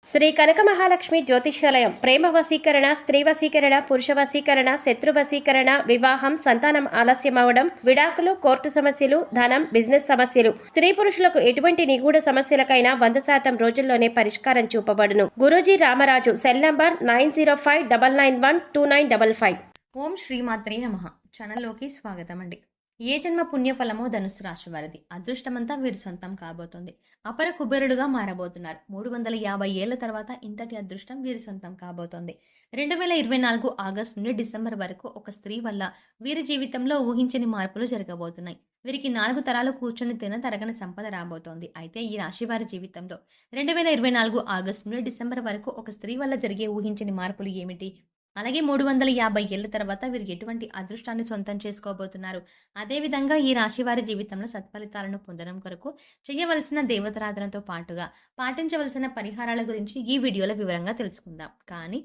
శ్రీ కనక మహాలక్ష్మి జ్యోతిష్యాలయం ప్రేమ వశీకరణ, స్త్రీ వశీకరణ, పురుష వశీకరణ, శత్రు వశీకరణ, వివాహం, సంతానం ఆలస్యం అవడం, విడాకులు, కోర్టు సమస్యలు, ధనం, బిజినెస్ సమస్యలు, స్త్రీ పురుషులకు ఎటువంటి నిగూఢ సమస్యలకైనా 100% రోజుల్లోనే పరిష్కారం చూపబడును. గురూజీ రామరాజు. Cell number 9059912955. ఓం శ్రీమాత్రే నమః. ఛానల్లోకి స్వాగతం అండి. ఏ జన్మ పుణ్యఫలమో ధనుసు రాశి వారిది. అదృష్టమంతా వీరి సొంతం కాబోతోంది. అపర కుబేరుడుగా మారబోతున్నారు. 350 ఏళ్ల తర్వాత ఇంతటి అదృష్టం వీరి సొంతం కాబోతోంది. 2024 ఆగస్టు నుండి డిసెంబర్ వరకు ఒక స్త్రీ వల్ల వీరి జీవితంలో ఊహించని మార్పులు జరగబోతున్నాయి. వీరికి 4 తరాలు కూర్చొని తరగని సంపద రాబోతోంది. అయితే ఈ రాశి వారి జీవితంలో 2024 ఆగస్టు నుండి డిసెంబర్ వరకు ఒక స్త్రీ వల్ల జరిగే ఊహించని మార్పులు ఏమిటి? అలాగే 350 ఏళ్ల తర్వాత వీరు ఎటువంటి అదృష్టాన్ని సొంతం చేసుకోబోతున్నారు. అదేవిధంగా ఈ రాశి వారి జీవితంలో సత్ఫలితాలను పొందడం కొరకు చేయవలసిన దేవతారాధనతో పాటుగా పాటించవలసిన పరిహారాల గురించి ఈ వీడియోలో వివరంగా తెలుసుకుందాం. కానీ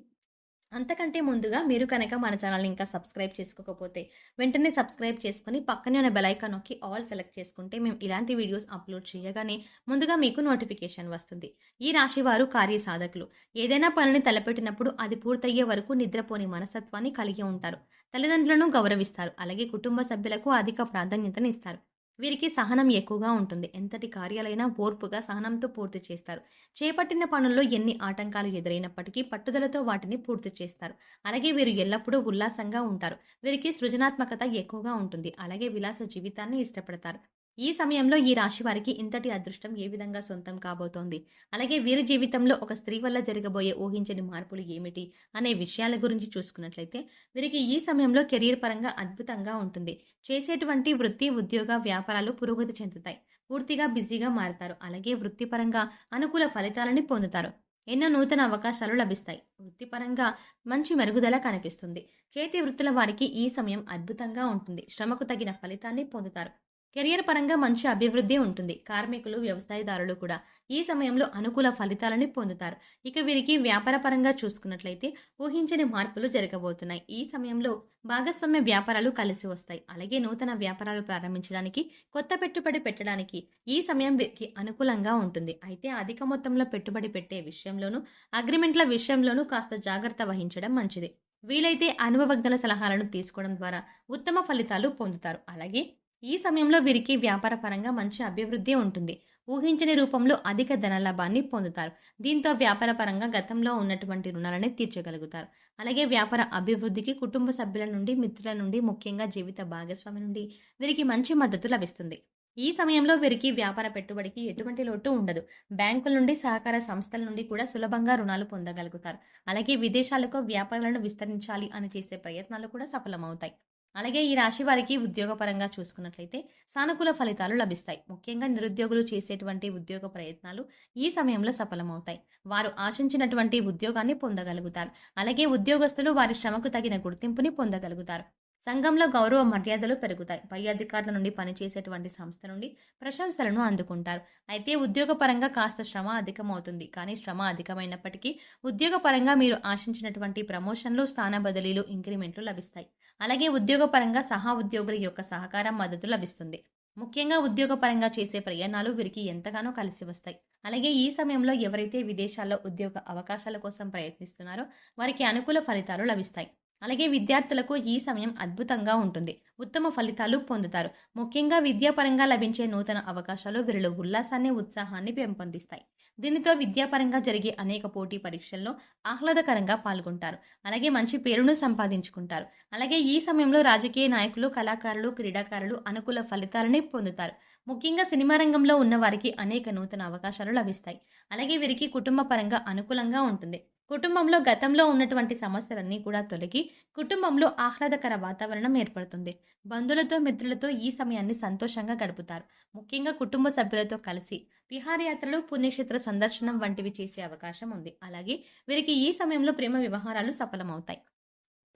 అంతకంటే ముందుగా మీరు కనుక మన ఛానల్ని ఇంకా సబ్స్క్రైబ్ చేసుకోకపోతే వెంటనే సబ్స్క్రైబ్ చేసుకుని పక్కనే ఉన్న బెల్ ఐకాన్ నొక్కి ఆల్ సెలెక్ట్ చేసుకుంటే మేము ఇలాంటి వీడియోస్ అప్లోడ్ చేయగానే ముందుగా మీకు నోటిఫికేషన్ వస్తుంది. ఈ రాశి వారు కార్యసాధకులు. ఏదైనా పనిని తలపెట్టినప్పుడు అది పూర్తయ్యే వరకు నిద్రపోని మనస్తత్వాన్ని కలిగి ఉంటారు. తల్లిదండ్రులను గౌరవిస్తారు. అలాగే కుటుంబ సభ్యులకు అధిక ప్రాధాన్యతని ఇస్తారు. వీరికి సహనం ఎక్కువగా ఉంటుంది. ఎంతటి కార్యాలైనా ఓర్పుగా సహనంతో పూర్తి చేస్తారు. చేపట్టిన పనుల్లో ఎన్ని ఆటంకాలు ఎదురైనప్పటికీ పట్టుదలతో వాటిని పూర్తి చేస్తారు. అలాగే వీరు ఎల్లప్పుడూ ఉల్లాసంగా ఉంటారు. వీరికి సృజనాత్మకత ఎక్కువగా ఉంటుంది. అలాగే విలాస జీవితాన్ని ఇష్టపడతారు. ఈ సమయంలో ఈ రాశి వారికి ఇంతటి అదృష్టం ఏ విధంగా సొంతం కాబోతోంది, అలాగే వీరి జీవితంలో ఒక స్త్రీ వల్ల జరగబోయే ఊహించని మార్పులు ఏమిటి అనే విషయాల గురించి చూసుకున్నట్లయితే వీరికి ఈ సమయంలో కెరీర్ పరంగా అద్భుతంగా ఉంటుంది. చేసేటువంటి వృత్తి, ఉద్యోగ, వ్యాపారాలు పురోగతి చెందుతాయి. పూర్తిగా బిజీగా మారుతారు. అలాగే వృత్తిపరంగా అనుకూల ఫలితాలని పొందుతారు. ఎన్నో నూతన అవకాశాలు లభిస్తాయి. వృత్తిపరంగా మంచి మెరుగుదల కనిపిస్తుంది. చేతి వృత్తుల వారికి ఈ సమయం అద్భుతంగా ఉంటుంది. శ్రమకు తగిన ఫలితాన్ని పొందుతారు. కెరియర్ పరంగా మంచి అభివృద్ధి ఉంటుంది. కార్మికులు, వ్యవసాయదారులు కూడా ఈ సమయంలో అనుకూల ఫలితాలని పొందుతారు. ఇక వీరికి వ్యాపార పరంగా చూసుకున్నట్లయితే ఊహించని మార్పులు జరగబోతున్నాయి. ఈ సమయంలో భాగస్వామ్య వ్యాపారాలు కలిసి వస్తాయి. అలాగే నూతన వ్యాపారాలు ప్రారంభించడానికి, కొత్త పెట్టుబడి పెట్టడానికి ఈ సమయం వీరికి అనుకూలంగా ఉంటుంది. అయితే అధిక మొత్తంలో పెట్టుబడి పెట్టే విషయంలోనూ, అగ్రిమెంట్ల విషయంలోనూ కాస్త జాగ్రత్త వహించడం మంచిది. వీలైతే అనుభవజ్ఞుల సలహాలను తీసుకోవడం ద్వారా ఉత్తమ ఫలితాలు పొందుతారు. అలాగే ఈ సమయంలో వీరికి వ్యాపార పరంగా మంచి అభివృద్ధి ఉంటుంది. ఊహించని రూపంలో అధిక ధనలాభాన్ని పొందుతారు. దీంతో వ్యాపార పరంగా గతంలో ఉన్నటువంటి రుణాలని తీర్చగలుగుతారు. అలాగే వ్యాపార అభివృద్ధికి కుటుంబ సభ్యుల నుండి, మిత్రుల నుండి, ముఖ్యంగా జీవిత భాగస్వామి నుండి వీరికి మంచి మద్దతు లభిస్తుంది. ఈ సమయంలో వీరికి వ్యాపార పెట్టుబడికి ఎటువంటి లోటు ఉండదు. బ్యాంకుల నుండి, సహకార సంస్థల నుండి కూడా సులభంగా రుణాలు పొందగలుగుతారు. అలాగే విదేశాలకు వ్యాపారాలను విస్తరించాలి అని చేసే ప్రయత్నాలు కూడా సఫలమవుతాయి. అలాగే ఈ రాశి వారికి ఉద్యోగపరంగా చూసుకున్నట్లయితే సానుకూల ఫలితాలు లభిస్తాయి. ముఖ్యంగా నిరుద్యోగులు చేసేటువంటి ఉద్యోగ ప్రయత్నాలు ఈ సమయంలో సఫలమవుతాయి. వారు ఆశించినటువంటి ఉద్యోగాన్ని పొందగలుగుతారు. అలాగే ఉద్యోగస్తులు వారి శ్రమకు తగిన గుర్తింపుని పొందగలుగుతారు. సంఘంలో గౌరవ మర్యాదలు పెరుగుతాయి. పై అధికారుల నుండి పనిచేసేటువంటి సంస్థ నుండి ప్రశంసలను అందుకుంటారు. అయితే ఉద్యోగపరంగా కాస్త శ్రమ అధికమవుతుంది. కానీ శ్రమ అధికమైనప్పటికీ ఉద్యోగపరంగా మీరు ఆశించినటువంటి ప్రమోషన్లు, స్థాన బదిలీలు, ఇంక్రిమెంట్లు లభిస్తాయి. అలాగే ఉద్యోగపరంగా సహా ఉద్యోగుల యొక్క సహకారం, మద్దతు లభిస్తుంది. ముఖ్యంగా ఉద్యోగపరంగా చేసే ప్రయాణాలు వీరికి ఎంతగానో కలిసి వస్తాయి. అలాగే ఈ సమయంలో ఎవరైతే విదేశాల్లో ఉద్యోగ అవకాశాల కోసం ప్రయత్నిస్తున్నారో వారికి అనుకూల ఫలితాలు లభిస్తాయి. అలాగే విద్యార్థులకు ఈ సమయం అద్భుతంగా ఉంటుంది. ఉత్తమ ఫలితాలు పొందుతారు. ముఖ్యంగా విద్యాపరంగా లభించే నూతన అవకాశాలు వీరిలో ఉల్లాసాన్ని, ఉత్సాహాన్ని పెంపొందిస్తాయి. దీనితో విద్యాపరంగా జరిగే అనేక పోటీ పరీక్షల్లో ఆహ్లాదకరంగా పాల్గొంటారు. అలాగే మంచి పేరును సంపాదించుకుంటారు. అలాగే ఈ సమయంలో రాజకీయ నాయకులు, కళాకారులు, క్రీడాకారులు అనుకూల ఫలితాలని పొందుతారు. ముఖ్యంగా సినిమా రంగంలో ఉన్న వారికి అనేక నూతన అవకాశాలు లభిస్తాయి. అలాగే వీరికి కుటుంబ పరంగా అనుకూలంగా ఉంటుంది. కుటుంబంలో గతంలో ఉన్నటువంటి సమస్యలన్నీ కూడా తొలగి కుటుంబంలో ఆహ్లాదకర వాతావరణం ఏర్పడుతుంది. బంధువులతో, మిత్రులతో ఈ సమయాన్ని సంతోషంగా గడుపుతారు. ముఖ్యంగా కుటుంబ సభ్యులతో కలిసి విహారయాత్రలు, పుణ్యక్షేత్ర సందర్శనం వంటివి చేసే అవకాశం ఉంది. అలాగే వీరికి ఈ సమయంలో ప్రేమ వ్యవహారాలు సఫలమవుతాయి.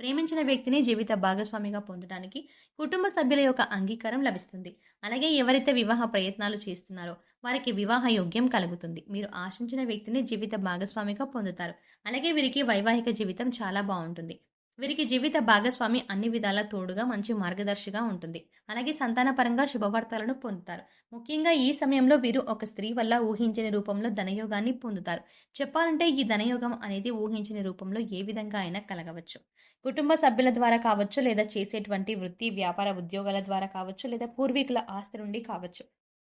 ప్రేమించిన వ్యక్తిని జీవిత భాగస్వామిగా పొందడానికి కుటుంబ సభ్యుల యొక్క అంగీకారం లభిస్తుంది. అలాగే ఎవరైతే వివాహ ప్రయత్నాలు చేస్తున్నారో వారికి వివాహ యోగ్యం కలుగుతుంది. మీరు ఆశించిన వ్యక్తిని జీవిత భాగస్వామిగా పొందుతారు. అలాగే వీరికి వైవాహిక జీవితం చాలా బాగుంటుంది. వీరికి జీవిత భాగస్వామి అన్ని విధాలా తోడుగా మంచి మార్గదర్శిగా ఉంటుంది. అలాగే సంతానపరంగా శుభవార్తలను పొందుతారు. ముఖ్యంగా ఈ సమయంలో వీరు ఒక స్త్రీ వల్ల ఊహించని రూపంలో ధనయోగాన్ని పొందుతారు. చెప్పాలంటే ఈ ధనయోగం అనేది ఊహించని రూపంలో ఏ విధంగా అయినా కలగవచ్చు. కుటుంబ సభ్యుల ద్వారా కావచ్చు, లేదా చేసేటువంటి వృత్తి, వ్యాపార ఉద్యోగాల ద్వారా కావచ్చు, లేదా పూర్వీకుల ఆస్తి నుండి కావచ్చు.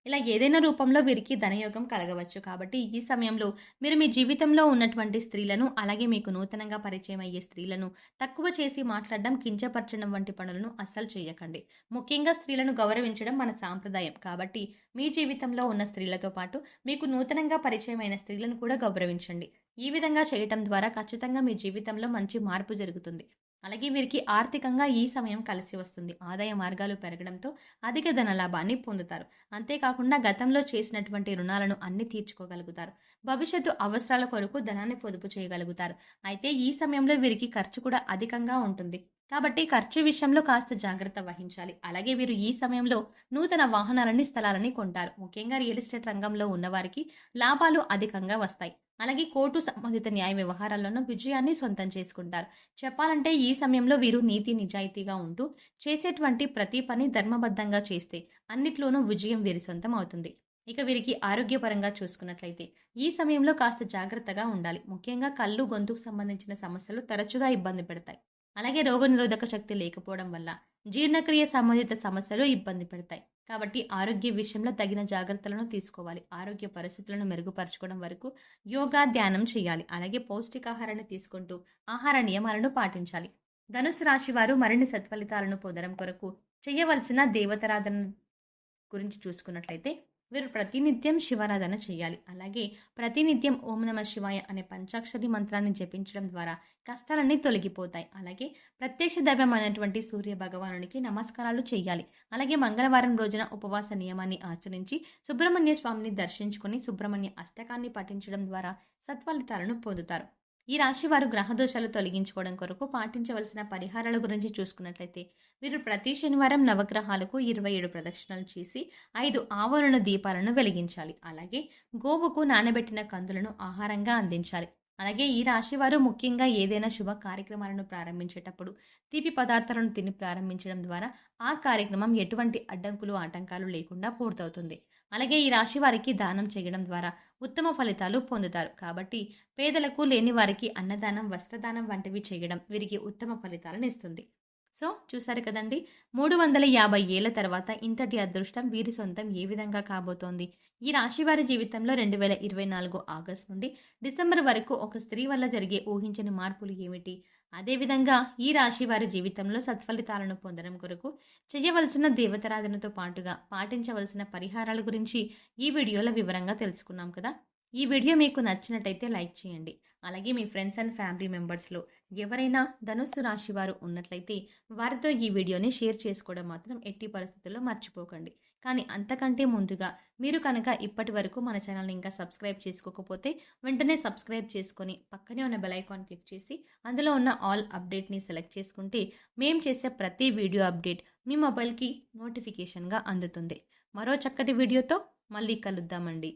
ఇలా ఏదైనా రూపంలో వీరికి ధనయోగం కలగవచ్చు. కాబట్టి ఈ సమయంలో మీరు మీ జీవితంలో ఉన్నటువంటి స్త్రీలను, అలాగే మీకు నూతనంగా పరిచయం అయ్యే స్త్రీలను తక్కువ చేసి మాట్లాడడం, కించపరచడం వంటి పనులను అస్సలు చేయకండి. ముఖ్యంగా స్త్రీలను గౌరవించడం మన సాంప్రదాయం. కాబట్టి మీ జీవితంలో ఉన్న స్త్రీలతో పాటు మీకు నూతనంగా పరిచయం అయిన స్త్రీలను కూడా గౌరవించండి. ఈ విధంగా చేయటం ద్వారా ఖచ్చితంగా మీ జీవితంలో మంచి మార్పు జరుగుతుంది. అలాగే వీరికి ఆర్థికంగా ఈ సమయం కలిసి వస్తుంది. ఆదాయ మార్గాలు పెరగడంతో అధిక ధన లాభాన్ని పొందుతారు. అంతేకాకుండా గతంలో చేసినటువంటి రుణాలను అన్ని తీర్చుకోగలుగుతారు. భవిష్యత్తు అవసరాల కొరకు ధనాన్ని పొదుపు చేయగలుగుతారు. అయితే ఈ సమయంలో వీరికి ఖర్చు కూడా అధికంగా ఉంటుంది. కాబట్టి ఖర్చు విషయంలో కాస్త జాగ్రత్త వహించాలి. అలాగే వీరు ఈ సమయంలో నూతన వాహనాలని, స్థలాలని కొంటారు. ముఖ్యంగా రియల్ ఎస్టేట్ రంగంలో ఉన్నవారికి లాభాలు అధికంగా వస్తాయి. అలాగే కోర్టు సంబంధిత న్యాయ వ్యవహారాల్లోనూ విజయాన్ని సొంతం చేసుకుంటారు. చెప్పాలంటే ఈ సమయంలో వీరు నీతి నిజాయితీగా ఉంటూ చేసేటువంటి ప్రతి పని ధర్మబద్ధంగా చేస్తే అన్నిట్లోనూ విజయం వీరి సొంతం అవుతుంది. ఇక వీరికి ఆరోగ్యపరంగా చూసుకున్నట్లయితే ఈ సమయంలో కాస్త జాగ్రత్తగా ఉండాలి. ముఖ్యంగా కళ్ళు, గొంతుకు సంబంధించిన సమస్యలు తరచుగా ఇబ్బంది పెడతాయి. అలాగే రోగనిరోధక శక్తి లేకపోవడం వల్ల జీర్ణక్రియ సంబంధిత సమస్యలు ఇబ్బంది పెడతాయి. కాబట్టి ఆరోగ్య విషయంలో తగిన జాగ్రత్తలను తీసుకోవాలి. ఆరోగ్య పరిస్థితులను మెరుగుపరచుకోవడం వరకు యోగా, ధ్యానం చేయాలి. అలాగే పౌష్టికాహారాన్ని తీసుకుంటూ ఆహార నియమాలను పాటించాలి. ధనుసు రాశి వారు మరిన్ని సత్ఫలితాలను పొందడం కొరకు చేయవలసిన దేవతారాధన గురించి చూసుకున్నట్లయితే వీరు ప్రతినిత్యం శివారాధన చేయాలి. అలాగే ప్రతినిత్యం ఓం నమ శివాయ అనే పంచాక్షరి మంత్రాన్ని జపించడం ద్వారా కష్టాలన్నీ తొలగిపోతాయి. అలాగే ప్రత్యక్ష దైవం అనేటువంటి సూర్య భగవానునికి నమస్కారాలు చేయాలి. అలాగే మంగళవారం రోజున ఉపవాస నియమాన్ని ఆచరించి సుబ్రహ్మణ్య స్వామిని దర్శించుకొని సుబ్రహ్మణ్య అష్టకాన్ని పఠించడం ద్వారా సత్ఫలితాలను పొందుతారు. ఈ రాశి వారు గ్రహదోషాలు తొలగించుకోవడం కొరకు పాటించవలసిన పరిహారాల గురించి చూసుకున్నట్లయితే వీరు ప్రతి శనివారం నవగ్రహాలకు 27 ప్రదక్షిణలు చేసి 5 ఆవరణ దీపాలను వెలిగించాలి. అలాగే గోవుకు నానబెట్టిన కందులను ఆహారంగా అందించాలి. అలాగే ఈ రాశి వారు ముఖ్యంగా ఏదైనా శుభ కార్యక్రమాలను ప్రారంభించేటప్పుడు తీపి పదార్థాలను తిని ప్రారంభించడం ద్వారా ఆ కార్యక్రమం ఎటువంటి అడ్డంకులు, ఆటంకాలు లేకుండా పూర్తవుతుంది. అలాగే ఈ రాశి వారికి దానం చేయడం ద్వారా ఉత్తమ ఫలితాలు పొందుతారు. కాబట్టి పేదలకు, లేని వారికి అన్నదానం, వస్త్రదానం వంటివి చేయడం వీరికి ఉత్తమ ఫలితాలను ఇస్తుంది. సో చూసారు కదండి, 350 ఏళ్ల తర్వాత ఇంతటి అదృష్టం వీరి సొంతం ఏ విధంగా కాబోతోంది. ఈ రాశి వారి జీవితంలో 2024 ఆగస్టు నుండి డిసెంబర్ వరకు ఒక స్త్రీ వల్ల జరిగే ఊహించని మార్పులు ఏమిటి, అదేవిధంగా ఈ రాశి వారి జీవితంలో సత్ఫలితాలను పొందడం కొరకు చేయవలసిన దేవతారాధనతో పాటుగా పాటించవలసిన పరిహారాల గురించి ఈ వీడియోలో వివరంగా తెలుసుకున్నాం కదా. ఈ వీడియో మీకు నచ్చినట్టయితే లైక్ చేయండి. అలాగే మీ ఫ్రెండ్స్ అండ్ ఫ్యామిలీ మెంబర్స్లో ఎవరైనా ధనుస్సు రాశి వారు ఉన్నట్లయితే వారితో ఈ వీడియోని షేర్ చేసుకోవడం మాత్రం ఎట్టి పరిస్థితుల్లో మర్చిపోకండి. కానీ అంతకంటే ముందుగా మీరు కనుక ఇప్పటి వరకు మన ఛానల్ని ఇంకా సబ్స్క్రైబ్ చేసుకోకపోతే వెంటనే సబ్స్క్రైబ్ చేసుకొని పక్కనే ఉన్న బెల్ ఐకాన్ క్లిక్ చేసి అందులో ఉన్న ఆల్ అప్డేట్ని సెలెక్ట్ చేసుకుంటే మేము చేసే ప్రతి వీడియో అప్డేట్ మీ మొబైల్కి నోటిఫికేషన్గా అందుతుంది. మరో చక్కటి వీడియోతో మళ్ళీ కలుద్దామండి.